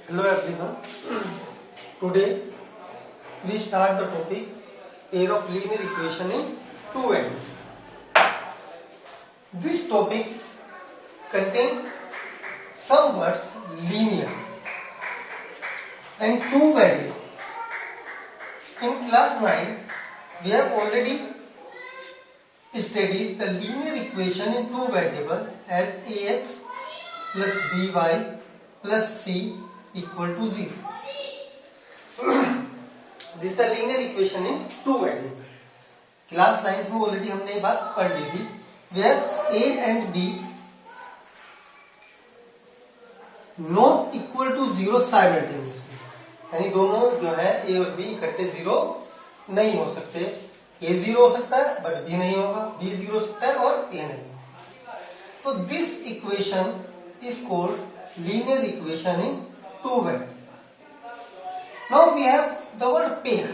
Hello everyone. Today we start the topic pair of linear equation in 2n. This topic contains some words linear and two variables. In class 9 we have already studied the linear equation in two variables as ax plus by plus c equal to 0. This is the linear equation in two variables. Class 9 में already हमने ये बात पढ़ ली थी, where a and b not equal to 0 simultaneously, यानी दोनों जो है a और b इकट्ठे 0 नहीं हो सकते. a 0 हो सकता है बट b नहीं होगा, b 0 हो सकता है और a नहीं होगा. तो this equation is called linear equation in two variables. Now we have the word pair.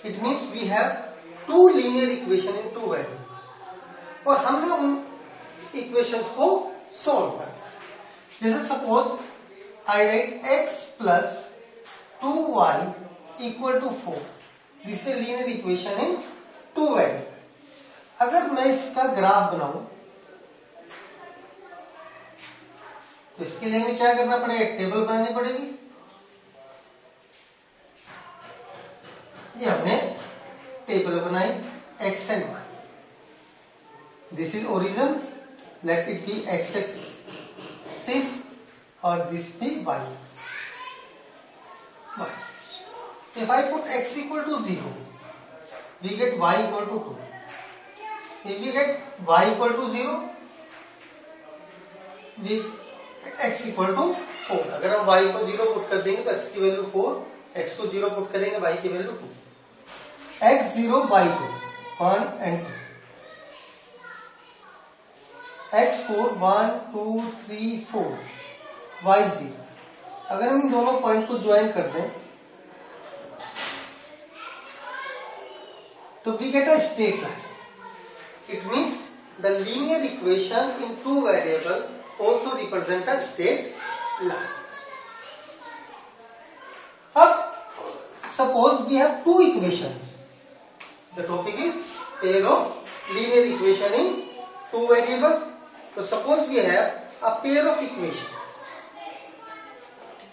It means we have two linear equation in two variables. और हमने उन equations को solve करना. जैसे suppose I write x plus 2y equal to 4. This is a linear equation in two variables. अगर मैं इसका graph बनाऊं तो इसके लिए हमें क्या करना पड़ेगा, एक टेबल बनानी पड़ेगी. ये हमने टेबल बनाई x and y. This is origin, let it be x axis or this be y axis. If I put x equal to 0, we get y equal to 2. If we get y equal to 0, we get x equal to 4. अगर हम y को 0 put कर देंगे तो x की value 4, x को 0 put करेंगे y की value 2. x 0 by 2 1 and 2. x 4 1 2 3 4 y 0. अगर हम इन दोनों पॉइंट को ज्वाइन कर दें तो we get a straight line. It means the linear equation in two variables also represent a straight line. अब suppose we have two equations. The topic is pair of linear equation in two variables. So suppose we have a pair of equations.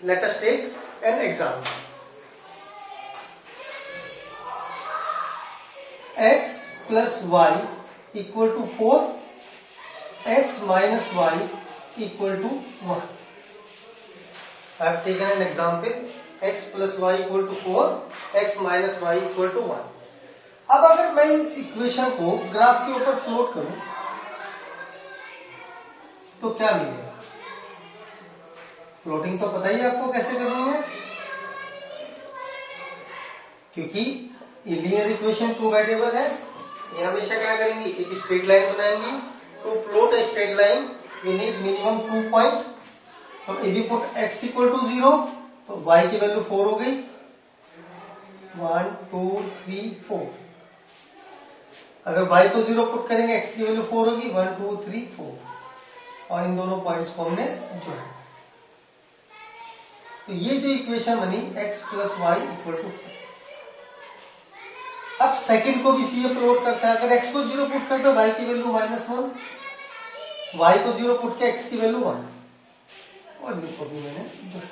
Let us take an example. X plus y equal to 4, x minus y equal to 1. I have taken an example. X plus y equal to 4, x minus y equal to 1. अब अगर मैं in equation को graph के ऊपर plot करूं तो क्या मिलेगा? प्लॉटिंग तो पता ही आपको कैसे करनी है, क्योंकि लीनियर इक्वेशन टू वेरिएबल है. ये हमेशा क्या करेंगे, एक स्ट्रेट लाइन बनाएंगे. To plot a straight line we need minimum 2 point. तो if you put x equal to 0 तो y की वैल्यू 4 हो गई. 1 2 3 4. अगर y को 0 पुट करेंगे x की वैल्यू 4 होगी. 1 2 3 4. और इन दोनों पॉइंट्स को हमने जोड़ा. तो ये जो इक्वेशन बनी x plus Y equal to 4. अब सेकंड को भी सी प्लॉट करता है. अगर x को 0 पुट करता है y की वैल्यू -1, y को 0 पुट के x की वैल्यू 1. और इनको भी मैंने जोड़ा.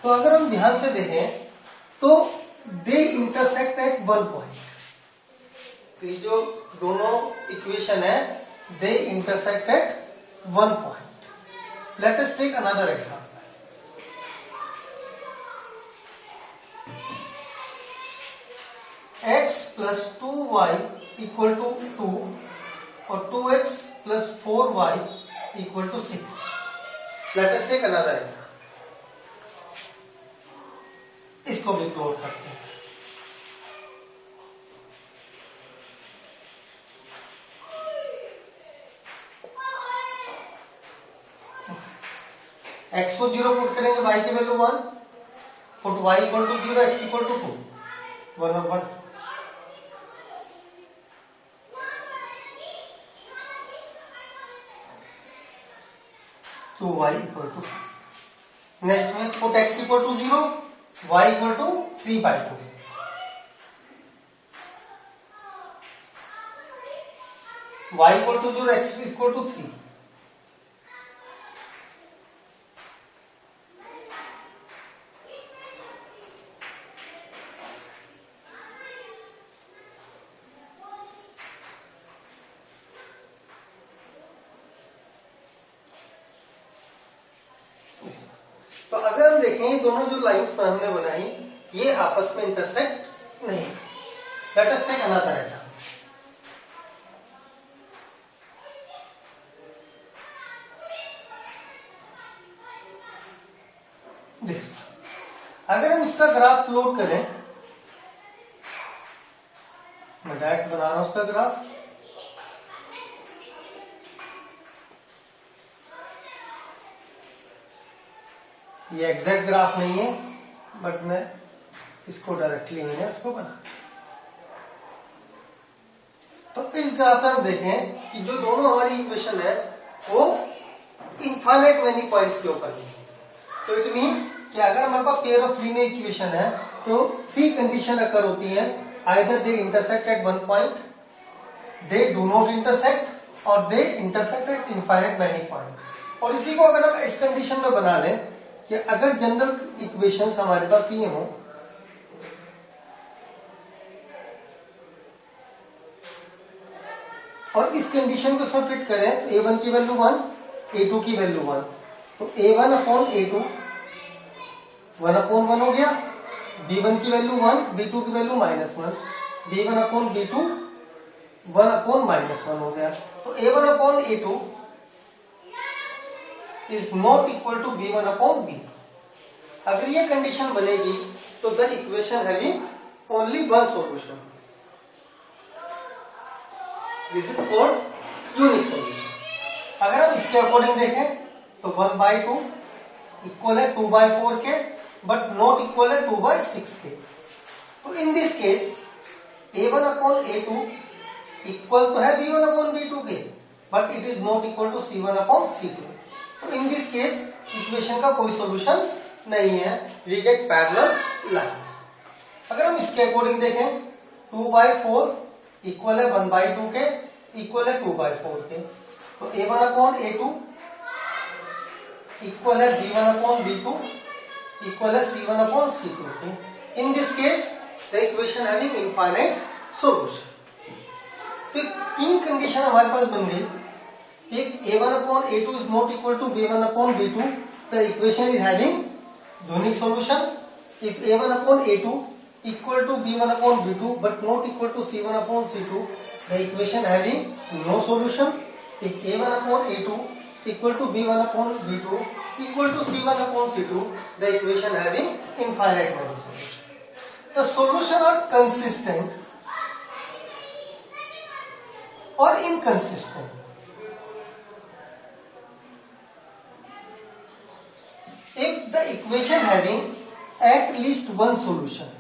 तो अगर हम ध्यान से देखें तो they intersect at one point. तो ये जो दोनों इक्वेशन है they intersect at one point. Let us take another example. x plus 2y equal to 2 और 2x plus 4y equal to 6. Let us take another example. इसको भी प्लॉट करते हैं. x को 0 पुट करेंगे y की value 1. Put y equal to 0, x equal to 2. 1 और 1. 2y equal to. Next में put x equal to 0, y equal to 3/2। y equal to 0, x equal to 3। तो अगर हम देखें ये दोनों जो लाइंस पर हमने बनाई ये आपस में इंटरसेक्ट नहीं। Let us take another example. अगर हम इसका ग्राफ प्लॉट करें, मैं डायरेक्ट बना रहा हूं उसका ग्राफ। ये एग्जैक्ट ग्राफ नहीं है बट मैं इसको डायरेक्टली मैंने इसको बना। तो इस ग्राफ में हम देखें कि जो दोनों हमारी इक्वेशन है वो इनफाइनाइट मेनी पॉइंट्स के ऊपर है। तो इट मींस कि अगर हमारे पास पेयर ऑफ लीनियर इक्वेशन है तो 3 कंडीशन अकर होती है। Either they intersect at one point, they do not intersect, और they intersect at infinite many point. और इसी को अगर हम इस कंडीशन में बना लें कि अगर जनरल इक्वेशंस हमारे पास ये हो, और इस कंडीशन को इसमें फिट करें तो a1 की वैल्यू 1, a2 की वैल्यू 1, तो a1 अपॉन a2 1 अपॉन 1 हो गया, b1 की वैल्यू 1, b2 की value -1, b1 upon b2 1 upon -1 हो गया। तो a1 upon a2 is not equal to b1 upon b2। अगर ये कंडीशन बनेगी तो the equation having only one solution, this is called unique solution. अगर हम इसके अकॉर्डिंग देखें तो 1/2 इक्वल है 2/4 के, बट नॉट इक्वल है 2/6 के। तो in this case a1 upon a2 equal तो है b1 अपॉन b2 के, but it is not equal to c1 upon c2। तो इन दिस केस इक्वेशन का कोई सॉल्यूशन नहीं है, वी गेट पैरेलल लाइंस। अगर हम इसके अकॉर्डिंग देखें 2/4 इक्वल है 1/2 के, इक्वल है 2/4 के। तो a1 अपॉन a2 इक्वल है b1 अपॉन b2 इक्वल है c1 अपॉन c2 के। इन this case the equation having infinite solution. फिर 3 कंडीशन हमारे पास बन गई। If a1 upon a2 is not equal to b1 upon b2, the equation is having unique solution. If a1 upon a2 equal to b1 upon b2 but not equal to c1 upon c2, the equation having no solution. If a1 upon a2 equal to b1 upon b2 equal to c1 upon c2, the equation having infinite many solution. The solution are consistent or inconsistent. If the equation having at least one solution,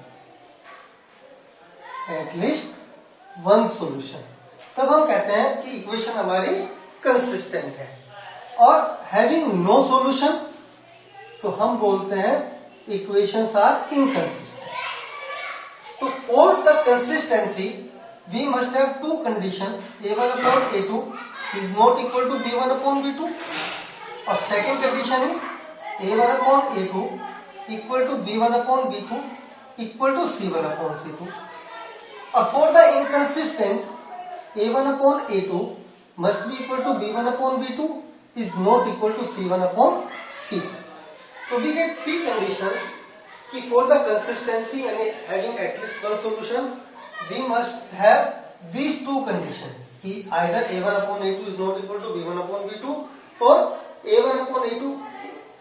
तब हम कहते हैं कि equation हमारी consistent है। और having no solution तो हम बोलते हैं इक्वेशंस आर इनकंसिस्टेंट। तो for the consistency we must have 2 condition, a1 upon a2 is not equal to b1 upon b2, और second condition is a1 upon a2 equal to b1 upon b2 equal to c1 upon c2. और for the inconsistent a1 upon a2 must be equal to b1 upon b2 is not equal to c1 upon c2. So we get 3 conditions कि for the consistency and having at least one solution we must have these 2 conditions कि either a1 upon a2 is not equal to b1 upon b2 or a1 upon a2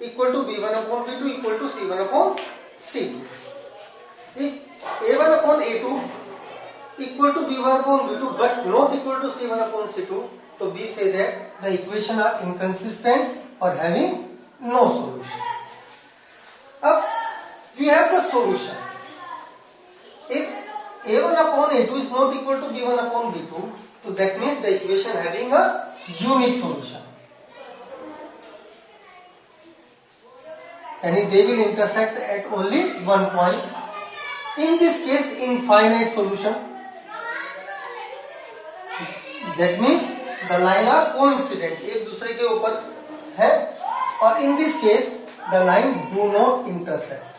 equal to b1 upon b2 equal to c1 upon c2. If a1 upon a2 equal to b1 upon b2 but not equal to c1 upon c2, so we say that the equation are inconsistent or having no solution. अब we have the solution. If a1 upon a2 is not equal to b1 upon b2, so that means the equation having a unique solution. यानी they will intersect at only one point. In this case infinite solution, that means the line are coincident, एक दूसरे के ऊपर है, और in this case the line do not intersect.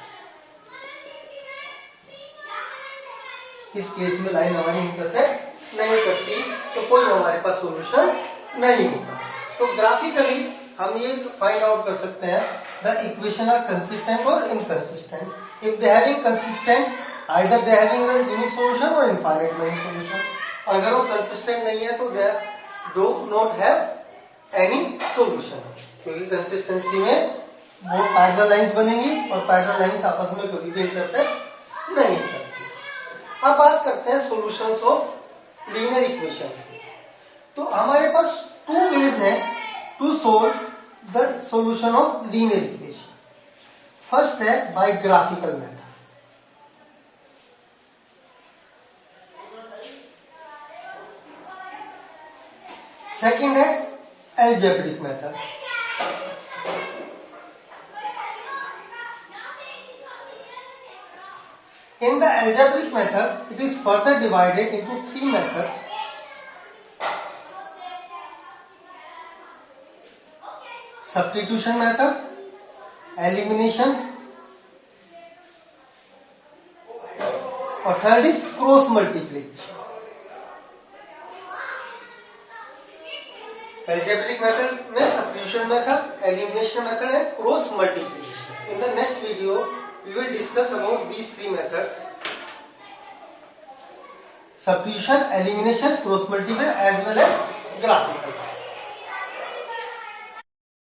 इस केस में लाइन हमारी इंटरसेक्ट नहीं करती, तो कोई हमारे पास सॉल्यूशन नहीं होगा. तो ग्राफिकली हम ये फाइंड आउट कर सकते हैं द इक्वेशन आर कंसिस्टेंट और inconsistent. If they having consistent, either they having a unique solution और इनफाइनाइट मेनी सॉल्यूशन. और अगर वो कंसिस्टेंट नहीं है तो दे do not have any solution, क्योंकि कंसिस्टेंसी में वो पैरेलल लाइंस बनेंगी और पैरेलल लाइंस आपस में कभी भी इंटरसेक्ट नहीं करती. अब बात करते हैं सॉल्यूशंस ऑफ लीनियर इक्वेशंस की. तो हमारे पास टू वेज है to solve the solution of linear equation. First है बाय ग्राफिकल मेथड, सेकंड है algebraic method. In the algebraic method, it is further divided into three methods. Substitution method, elimination, और third is cross multiplication. Algebraic method में substitution method, elimination method and cross multiplication. In the next video, we will discuss about these three methods: substitution, elimination, cross multiplication, as well as graphic.